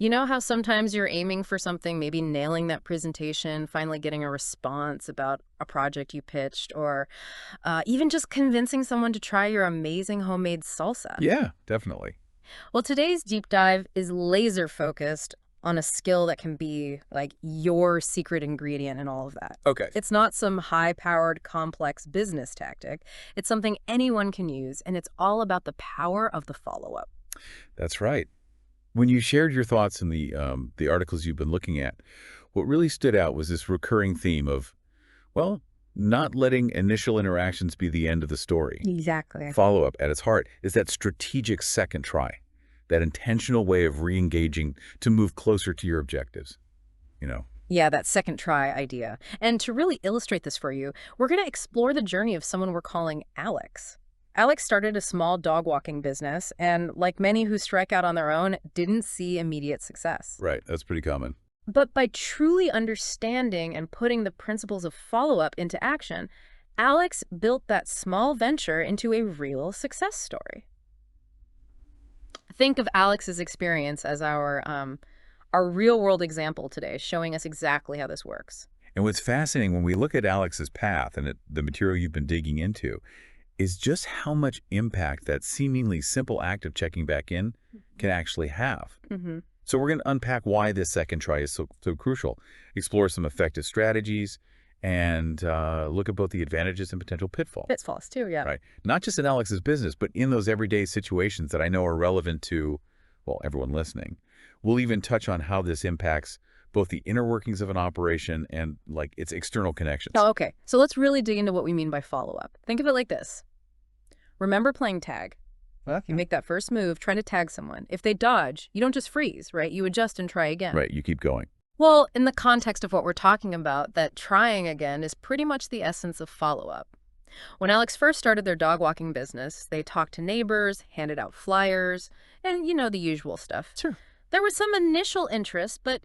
You know how sometimes you're aiming for something, maybe nailing that presentation, finally getting a response about a project you pitched, or even just convincing someone to try your amazing homemade salsa? Yeah, definitely. Well, today's deep dive is laser focused on a skill that can be like your secret ingredient in all of that. Okay. It's not some high powered, complex business tactic. It's something anyone can use, and it's all about the power of the follow up. That's right. When you shared your thoughts in the articles you've been looking at, what really stood out was this recurring theme of, well, not letting initial interactions be the end of the story. Exactly. Follow-up at its heart is that strategic second try, that intentional way of re-engaging to move closer to your objectives, you know? Yeah, that second try idea. And to really illustrate this for you, we're going to explore the journey of someone we're calling Alex. Alex started a small dog walking business and, like many who strike out on their own, didn't see immediate success. Right, that's pretty common. But by truly understanding and putting the principles of follow-up into action, Alex built that small venture into a real success story. Think of Alex's experience as our real-world example today, showing us exactly how this works. And what's fascinating when we look at Alex's path and the material you've been digging into is just how much impact that seemingly simple act of checking back in can actually have. Mm-hmm. So we're going to unpack why this second try is so crucial, explore some effective strategies, and look at both the advantages and potential pitfalls. Pitfalls too, yeah. Right. Not just in Alex's business, but in those everyday situations that I know are relevant to, well, everyone listening. We'll even touch on how this impacts both the inner workings of an operation and like its external connections. Oh, okay. So let's really dig into what we mean by follow-up. Think of it like this. Remember playing tag. You make that first move, try to tag someone. If they dodge, you don't just freeze, right? You adjust and try again. Right. You keep going. Well, in the context of what we're talking about, that trying again is pretty much the essence of follow-up. When Alex first started their dog walking business, they talked to neighbors, handed out flyers, and the usual stuff. Sure. There was some initial interest, but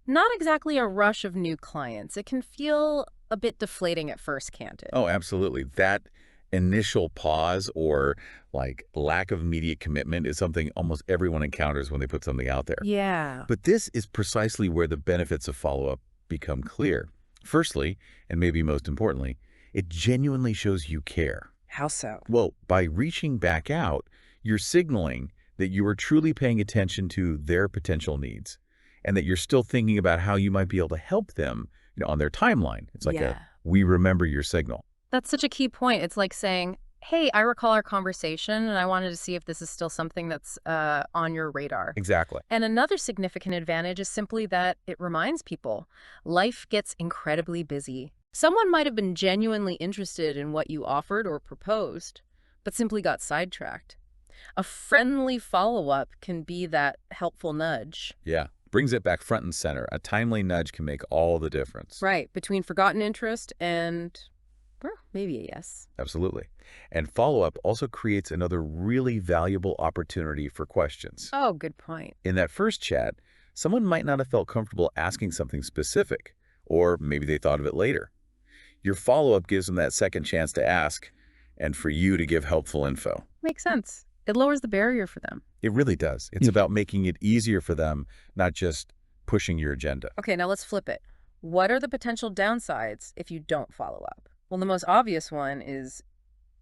not exactly a rush of new clients. It can feel a bit deflating at first, can't it? Oh, absolutely. That initial pause or like lack of immediate commitment is something almost everyone encounters when they put something out there. Yeah. But this is precisely where the benefits of follow-up become clear. Firstly, and maybe most importantly, it genuinely shows you care. How so? Well, by reaching back out, you're signaling that you are truly paying attention to their potential needs and that you're still thinking about how you might be able to help them, on their timeline. It's like Yeah. we remember your signal. That's such a key point. It's like saying, hey, I recall our conversation, and I wanted to see if this is still something that's on your radar. Exactly. And another significant advantage is simply that it reminds people life gets incredibly busy. Someone might have been genuinely interested in what you offered or proposed, but simply got sidetracked. A friendly follow-up can be that helpful nudge. Yeah. Brings it back front and center. A timely nudge can make all the difference. Right, between forgotten interest and, well, maybe a yes. Absolutely. And follow-up also creates another really valuable opportunity for questions. Oh, good point. In that first chat, someone might not have felt comfortable asking something specific, or maybe they thought of it later. Your follow-up gives them that second chance to ask and for you to give helpful info. Makes sense. It lowers the barrier for them. It really does. It's about making it easier for them, not just pushing your agenda. Okay, now let's flip it. What are the potential downsides if you don't follow up? Well, the most obvious one is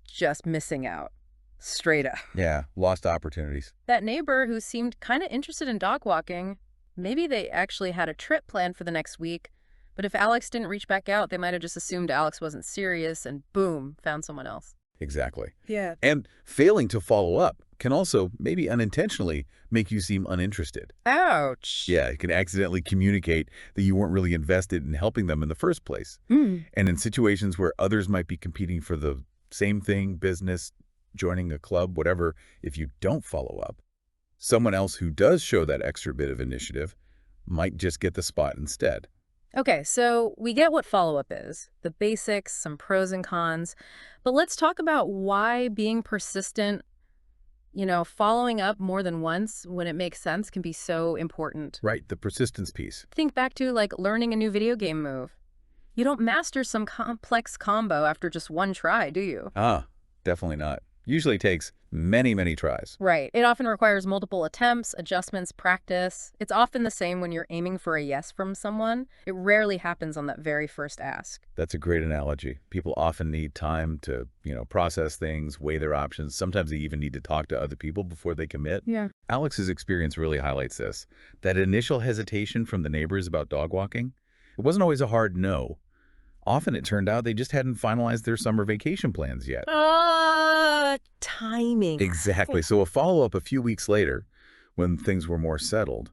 just missing out. Straight up. Yeah, lost opportunities. That neighbor who seemed kind of interested in dog walking, maybe they actually had a trip planned for the next week, but if Alex didn't reach back out, they might have just assumed Alex wasn't serious and boom, found someone else. Exactly. Yeah. And failing to follow up can also, maybe unintentionally, make you seem uninterested. Ouch. Yeah, it can accidentally communicate that you weren't really invested in helping them in the first place. Mm. And in situations where others might be competing for the same thing, business, joining a club, whatever, if you don't follow up, someone else who does show that extra bit of initiative might just get the spot instead. Okay, so we get what follow-up is, the basics, some pros and cons, but let's talk about why being persistent, following up more than once when it makes sense can be so important. Right, the persistence piece. Think back to like learning a new video game move. You don't master some complex combo after just one try, do you? Ah, definitely not. Usually takes Many, many tries. Right. It often requires multiple attempts, adjustments, practice. It's often the same when you're aiming for a yes from someone. It rarely happens on that very first ask. That's a great analogy. People often need time to, process things, weigh their options. Sometimes they even need to talk to other people before they commit. Yeah. Alex's experience really highlights this. That initial hesitation from the neighbors about dog walking, it wasn't always a hard no. Often it turned out they just hadn't finalized their summer vacation plans yet. Timing. Exactly. So a follow-up a few weeks later, when things were more settled,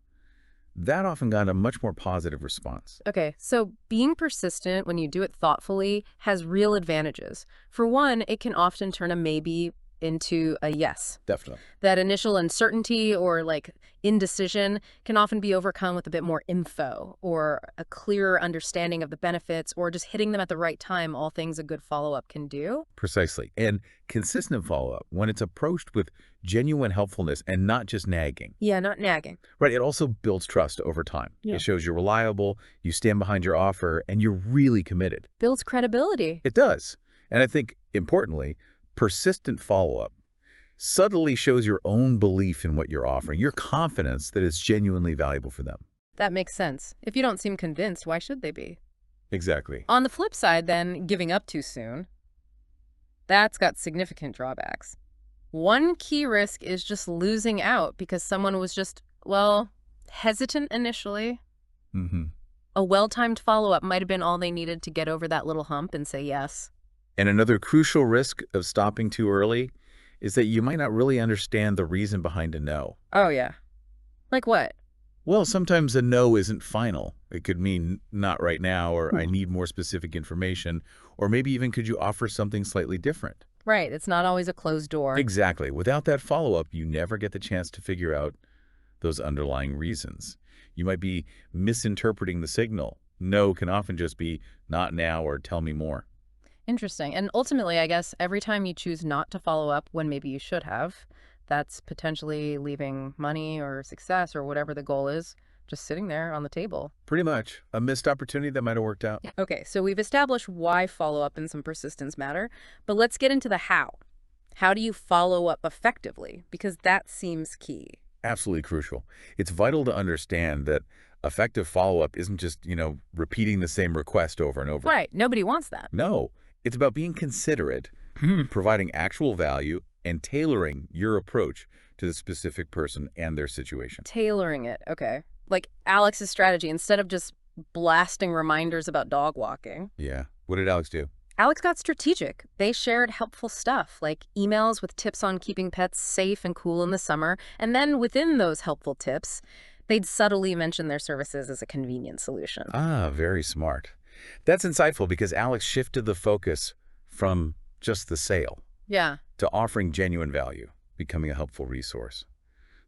that often got a much more positive response. Okay, so being persistent when you do it thoughtfully has real advantages. For one, it can often turn a maybe into a yes. Definitely. That initial uncertainty or indecision can often be overcome with a bit more info or a clearer understanding of the benefits or just hitting them at the right time, all things a good follow-up can do. Precisely. And consistent follow-up, when it's approached with genuine helpfulness and not just nagging. Yeah, not nagging. Right. It also builds trust over time. Yeah. It shows you're reliable, you stand behind your offer, and you're really committed. Builds credibility. It does. And I think, importantly, persistent follow-up subtly shows your own belief in what you're offering, your confidence that it's genuinely valuable for them. That makes sense. If you don't seem convinced, why should they be? Exactly. On the flip side, then, giving up too soon, that's got significant drawbacks. One key risk is just losing out because someone was just, hesitant initially. Mm-hmm. A well-timed follow-up might have been all they needed to get over that little hump and say yes. And another crucial risk of stopping too early is that you might not really understand the reason behind a no. Oh, yeah. Like what? Well, sometimes a no isn't final. It could mean not right now, or I need more specific information, or maybe even could you offer something slightly different? Right. It's not always a closed door. Exactly. Without that follow-up, you never get the chance to figure out those underlying reasons. You might be misinterpreting the signal. No can often just be not now or tell me more. Interesting. And ultimately, I guess, every time you choose not to follow up when maybe you should have, that's potentially leaving money or success or whatever the goal is just sitting there on the table. Pretty much. A missed opportunity that might have worked out. Okay, so we've established why follow-up and some persistence matter, but let's get into the how. How do you follow up effectively? Because that seems key. Absolutely crucial. It's vital to understand that effective follow-up isn't just, repeating the same request over and over. Right. Nobody wants that. No, it's about being considerate, providing actual value, and tailoring your approach to the specific person and their situation. Tailoring it. Okay. Like Alex's strategy, instead of just blasting reminders about dog walking. Yeah. What did Alex do? Alex got strategic. They shared helpful stuff, like emails with tips on keeping pets safe and cool in the summer. And then within those helpful tips, they'd subtly mention their services as a convenient solution. Ah, very smart. That's insightful because Alex shifted the focus from just the sale Yeah. to offering genuine value, becoming a helpful resource.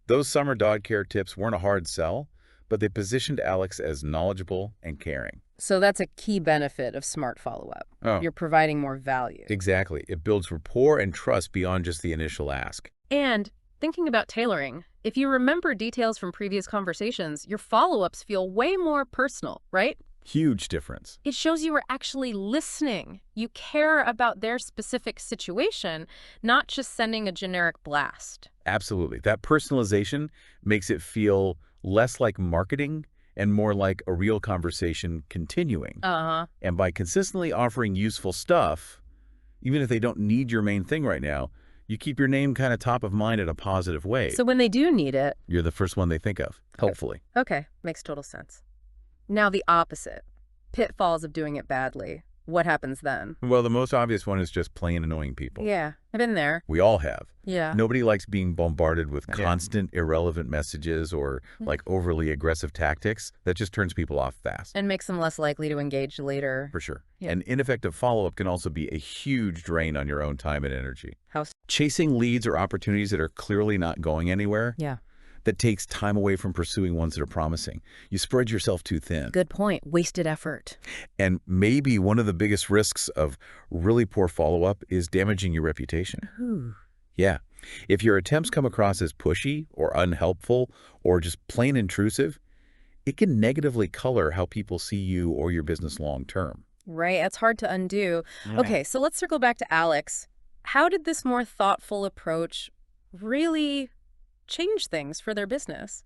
Those summer dog care tips weren't a hard sell, but they positioned Alex as knowledgeable and caring. So that's a key benefit of smart follow-up. Oh. You're providing more value. Exactly. It builds rapport and trust beyond just the initial ask. And thinking about tailoring, if you remember details from previous conversations, your follow-ups feel way more personal, right? Huge difference. It shows you were actually listening. You care about their specific situation, not just sending a generic blast. Absolutely. That personalization makes it feel less like marketing and more like a real conversation continuing. Uh-huh. And by consistently offering useful stuff, even if they don't need your main thing right now, you keep your name kind of top of mind in a positive way. So when they do need it... You're the first one they think of, hopefully. Okay, makes total sense. Now the opposite. Pitfalls of doing it badly. What happens then? Well, the most obvious one is just plain annoying people. Yeah, I've been there. We all have. Yeah. Nobody likes being bombarded with constant irrelevant messages or overly aggressive tactics. That just turns people off fast. And makes them less likely to engage later. For sure. Yeah. And ineffective follow-up can also be a huge drain on your own time and energy. How? Chasing leads or opportunities that are clearly not going anywhere, Yeah. that takes time away from pursuing ones that are promising. You spread yourself too thin. Good point. Wasted effort. And maybe one of the biggest risks of really poor follow-up is damaging your reputation. Ooh. Yeah. If your attempts come across as pushy or unhelpful or just plain intrusive, it can negatively color how people see you or your business long term. Right. That's hard to undo. Yeah. Okay, so let's circle back to Alex. How did this more thoughtful approach really change things for their business.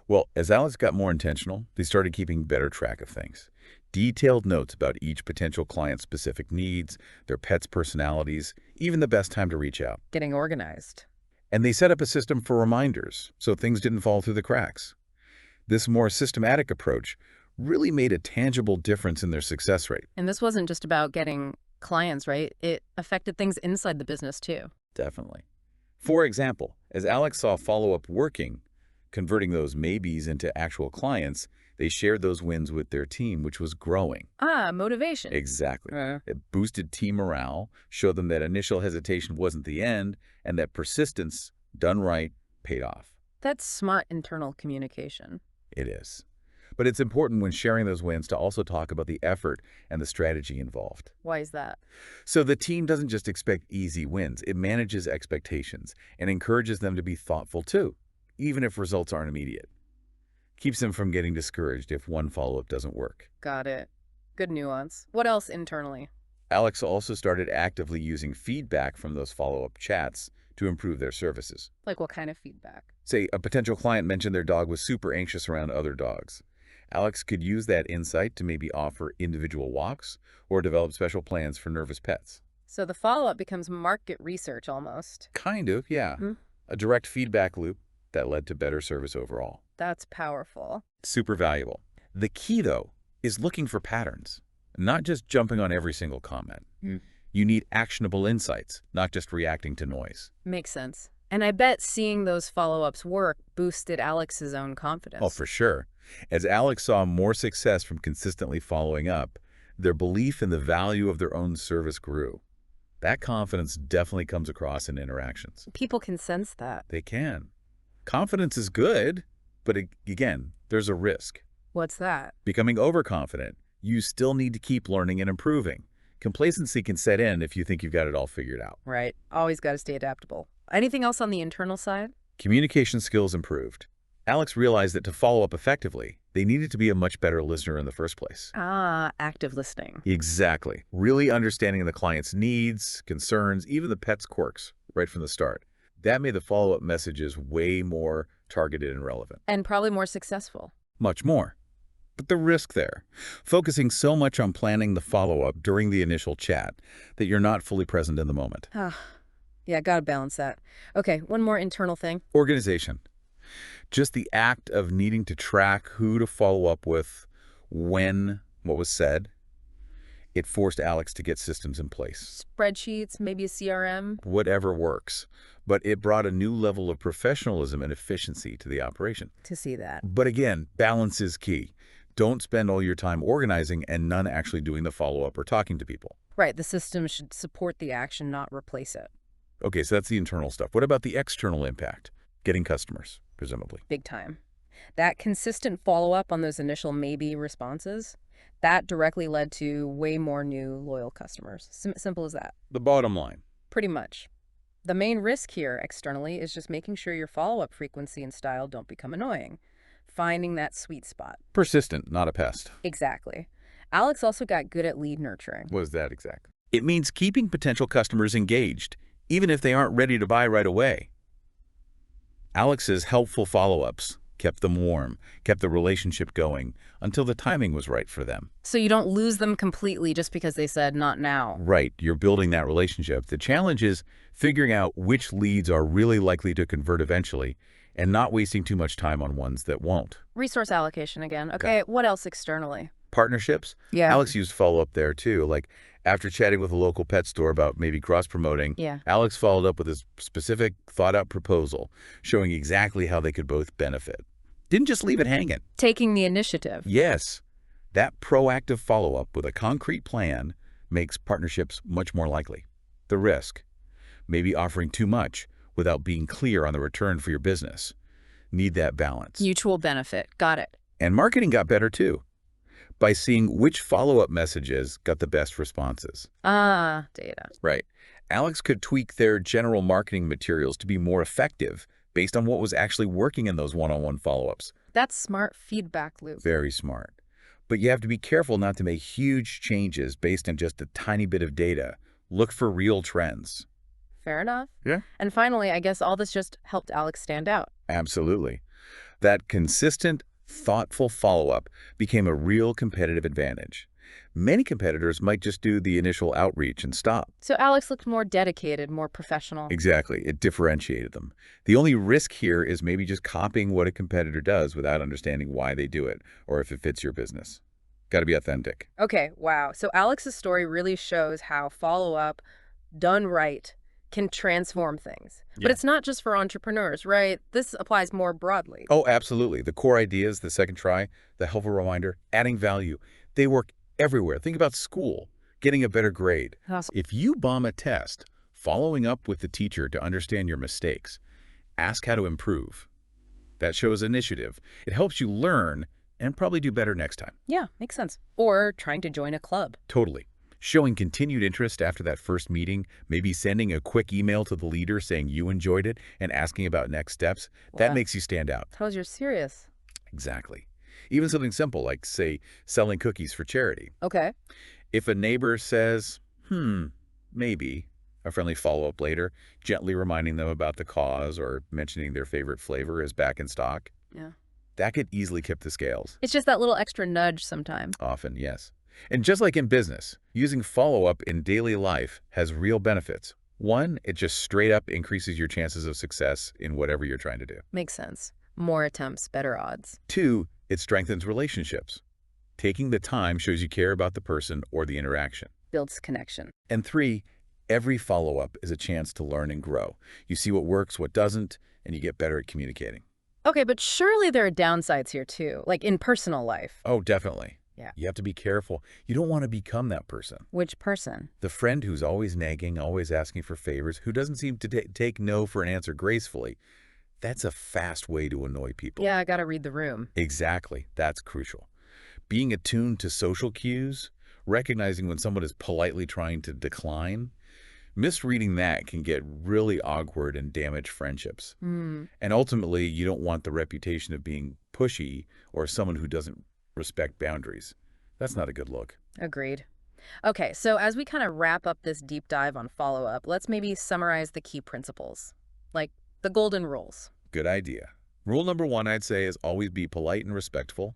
Well, as Alex got more intentional, they started keeping better track of things. Detailed notes about each potential client's specific needs, their pet's personalities, even the best time to reach out. Getting organized. And they set up a system for reminders so things didn't fall through the cracks. This more systematic approach really made a tangible difference in their success rate. And this wasn't just about getting clients, right? It affected things inside the business too. Definitely. For example, as Alex saw follow-up working, converting those maybes into actual clients, they shared those wins with their team, which was growing. Ah, motivation. Exactly. It boosted team morale, showed them that initial hesitation wasn't the end, and that persistence, done right, paid off. That's smart internal communication. It is. But it's important when sharing those wins to also talk about the effort and the strategy involved. Why is that? So the team doesn't just expect easy wins. It manages expectations and encourages them to be thoughtful too, even if results aren't immediate. Keeps them from getting discouraged if one follow-up doesn't work. Got it. Good nuance. What else internally? Alex also started actively using feedback from those follow-up chats to improve their services. Like what kind of feedback? Say, a potential client mentioned their dog was super anxious around other dogs. Alex could use that insight to maybe offer individual walks or develop special plans for nervous pets. So the follow-up becomes market research almost. Kind of, yeah. A direct feedback loop that led to better service overall. That's powerful. Super valuable. The key, though, is looking for patterns, not just jumping on every single comment. You need actionable insights, not just reacting to noise. Makes sense. And I bet seeing those follow-ups work boosted Alex's own confidence. Oh, for sure. As Alex saw more success from consistently following up, their belief in the value of their own service grew. That confidence definitely comes across in interactions. People can sense that. They can. Confidence is good, but again, there's a risk. What's that? Becoming overconfident. You still need to keep learning and improving. Complacency can set in if you think you've got it all figured out. Right. Always got to stay adaptable. Anything else on the internal side? Communication skills improved. Alex realized that to follow up effectively, they needed to be a much better listener in the first place. Ah, active listening. Exactly. Really understanding the client's needs, concerns, even the pet's quirks right from the start. That made the follow-up messages way more targeted and relevant. And probably more successful. Much more. But the risk there, focusing so much on planning the follow-up during the initial chat that you're not fully present in the moment. Yeah, gotta balance that. Okay, one more internal thing. Organization. Just the act of needing to track who to follow up with, when, what was said. It forced Alex to get systems in place. Spreadsheets, maybe a CRM. Whatever works. But it brought a new level of professionalism and efficiency to the operation. To see that. But again, balance is key. Don't spend all your time organizing and none actually doing the follow-up or talking to people. Right, the system should support the action, not replace it. Okay, so that's the internal stuff. What about the external impact? Getting customers, presumably. Big time. That consistent follow-up on those initial maybe responses, that directly led to way more new loyal customers. Simple as that. The bottom line. Pretty much. The main risk here externally is just making sure your follow-up frequency and style don't become annoying. Finding that sweet spot. Persistent, not a pest. Exactly. Alex also got good at lead nurturing. What is that exactly? It means keeping potential customers engaged, even if they aren't ready to buy right away. Alex's helpful follow-ups kept them warm, kept the relationship going until the timing was right for them. So you don't lose them completely just because they said not now. Right, you're building that relationship. The challenge is figuring out which leads are really likely to convert eventually and not wasting too much time on ones that won't. Resource allocation again. Okay, what else externally? Partnerships? Yeah. Alex used follow-up there too. Like after chatting with a local pet store about maybe cross-promoting, Alex followed up with a specific thought-out proposal showing exactly how they could both benefit. Didn't just leave it hanging. Taking the initiative. Yes. That proactive follow-up with a concrete plan makes partnerships much more likely. The risk, maybe offering too much without being clear on the return for your business. Need that balance. Mutual benefit. Got it. And marketing got better too, by seeing which follow-up messages got the best responses. Ah, data. Right. Alex could tweak their general marketing materials to be more effective based on what was actually working in those one-on-one follow-ups. That's smart feedback loop. Very smart. But you have to be careful not to make huge changes based on just a tiny bit of data. Look for real trends. Fair enough. Yeah. And finally, I guess all this just helped Alex stand out. Absolutely. That consistent, thoughtful follow-up became a real competitive advantage. Many competitors might just do the initial outreach and stop. So Alex looked more dedicated, more professional. Exactly. It differentiated them. The only risk here is maybe just copying what a competitor does without understanding why they do it or if it fits your business. Got to be authentic. Okay, wow. So Alex's story really shows how follow-up, done right, can transform things. But Yeah. it's not just for entrepreneurs, right? This applies more broadly. Oh, absolutely. The core ideas, the second try, the helpful reminder, adding value, they work everywhere. Think about school, getting a better grade. Awesome. If you bomb a test, following up with the teacher to understand your mistakes, ask how to improve. That shows initiative. It helps you learn and probably do better next time. Yeah, makes sense. Or trying to join a club. Totally. Showing continued interest after that first meeting, maybe sending a quick email to the leader saying you enjoyed it and asking about next steps, that Wow. makes you stand out. Tells you're serious. Exactly. Even something simple like, say, selling cookies for charity. Okay. If a neighbor says, maybe, a friendly follow-up later, gently reminding them about the cause or mentioning their favorite flavor is back in stock, Yeah. that could easily tip the scales. It's just that little extra nudge sometime. Often, yes. And just like in business, using follow-up in daily life has real benefits. One, it just straight up increases your chances of success in whatever you're trying to do. Makes sense. More attempts, better odds. Two, it strengthens relationships. Taking the time shows you care about the person or the interaction. Builds connection. And three, every follow-up is a chance to learn and grow. You see what works, what doesn't, and you get better at communicating. Okay, but surely there are downsides here too, like in personal life. Oh, definitely. Yeah. You have to be careful. You don't want to become that person. Which person? The friend who's always nagging, always asking for favors, who doesn't seem to take no for an answer gracefully. That's a fast way to annoy people. Yeah, I gotta read the room. Exactly. That's crucial. Being attuned to social cues, recognizing when someone is politely trying to decline, misreading that can get really awkward and damage friendships. Hmm. And ultimately, you don't want the reputation of being pushy or someone who doesn't respect boundaries. That's not a good look. Agreed. Okay, so as we kind of wrap up this deep dive on follow-up, let's maybe summarize the key principles, like the golden rules. Good idea. Rule number one, I'd say, is always be polite and respectful.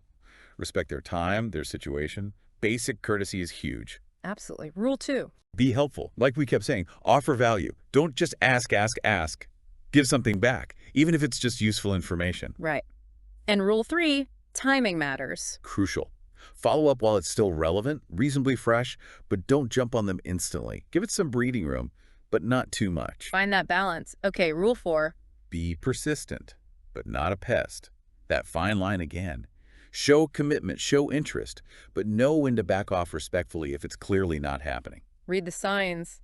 Respect their time, their situation. Basic courtesy is huge. Absolutely. Rule 2. Be helpful. Like we kept saying, offer value. Don't just ask, ask, ask. Give something back, even if it's just useful information. Right. And rule 3, timing matters. Crucial. Follow up while it's still relevant, reasonably fresh, but don't jump on them instantly. Give it some breathing room, but not too much. Find that balance. Okay, rule 4. Be persistent, but not a pest. That fine line again. Show commitment, show interest, but know when to back off respectfully if it's clearly not happening. Read the signs.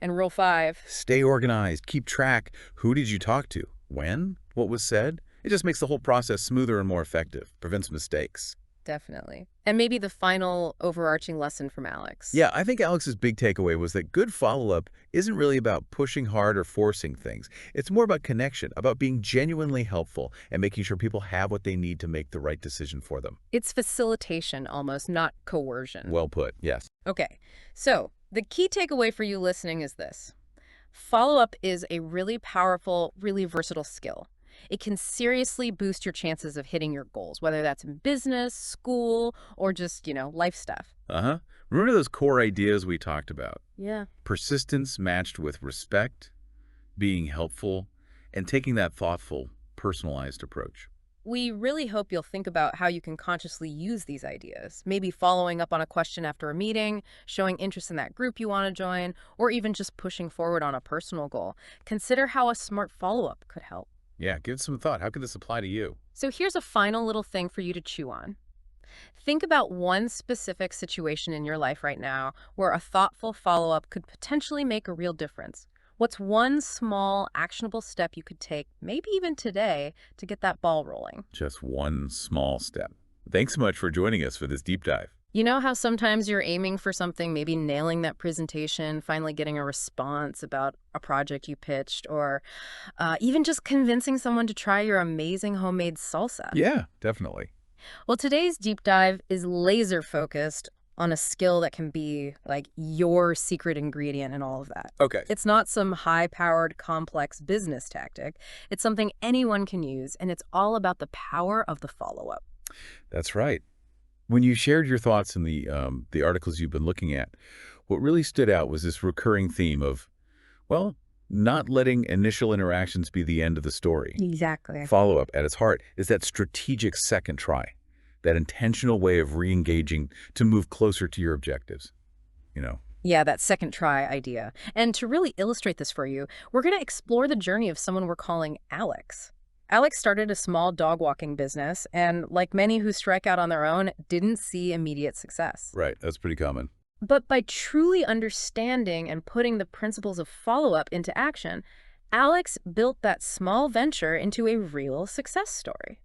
And rule 5. Stay organized, keep track. Who did you talk to? When? What was said? It just makes the whole process smoother and more effective, prevents mistakes. Definitely. And maybe the final overarching lesson from Alex. Yeah, I think Alex's big takeaway was that good follow-up isn't really about pushing hard or forcing things. It's more about connection, about being genuinely helpful and making sure people have what they need to make the right decision for them. It's facilitation almost, not coercion. Well put, yes. Okay, so the key takeaway for you listening is this. Follow-up is a really powerful, really versatile skill. It can seriously boost your chances of hitting your goals, whether that's in business, school, or just, life stuff. Uh-huh. Remember those core ideas we talked about? Yeah. Persistence matched with respect, being helpful, and taking that thoughtful, personalized approach. We really hope you'll think about how you can consciously use these ideas, maybe following up on a question after a meeting, showing interest in that group you want to join, or even just pushing forward on a personal goal. Consider how a smart follow-up could help. Yeah, give it some thought. How could this apply to you? So here's a final little thing for you to chew on. Think about one specific situation in your life right now where a thoughtful follow-up could potentially make a real difference. What's one small, actionable step you could take, maybe even today, to get that ball rolling? Just one small step. Thanks so much for joining us for this deep dive. You know how sometimes you're aiming for something, maybe nailing that presentation, finally getting a response about a project you pitched, or even just convincing someone to try your amazing homemade salsa? Yeah, definitely. Well, today's deep dive is laser focused on a skill that can be like your secret ingredient and all of that. Okay. It's not some high-powered, complex business tactic. It's something anyone can use, and it's all about the power of the follow-up. That's right. When you shared your thoughts in the articles you've been looking at, what really stood out was this recurring theme of, well, not letting initial interactions be the end of the story. Exactly. Follow-up at its heart is that strategic second try, that intentional way of re-engaging to move closer to your objectives, you know? Yeah, that second try idea. And to really illustrate this for you, we're going to explore the journey of someone we're calling Alex. Alex started a small dog walking business and, like many who strike out on their own, didn't see immediate success. Right, that's pretty common. But by truly understanding and putting the principles of follow-up into action, Alex built that small venture into a real success story.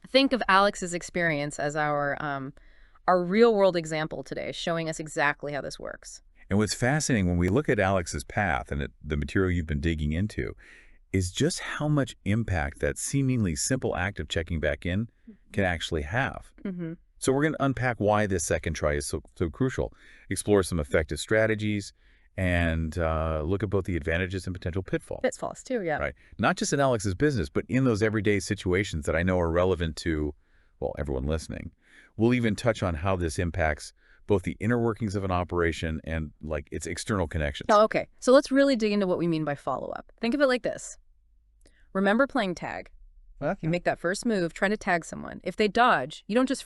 Think of Alex's experience as our real-world example today, showing us exactly how this works. And what's fascinating when we look at Alex's path and the material you've been digging into is just how much impact that seemingly simple act of checking back in can actually have. Mm-hmm. So we're going to unpack why this second try is so crucial, explore some effective strategies, and look at both the advantages and potential pitfalls. Pitfalls too, yeah. Right. Not just in Alex's business, but in those everyday situations that I know are relevant to, well, everyone listening. We'll even touch on how this impacts both the inner workings of an operation and like its external connections. Oh, okay. So let's really dig into what we mean by follow-up. Think of it like this. Remember playing tag. Okay. You make that first move, trying to tag someone. If they dodge, you don't just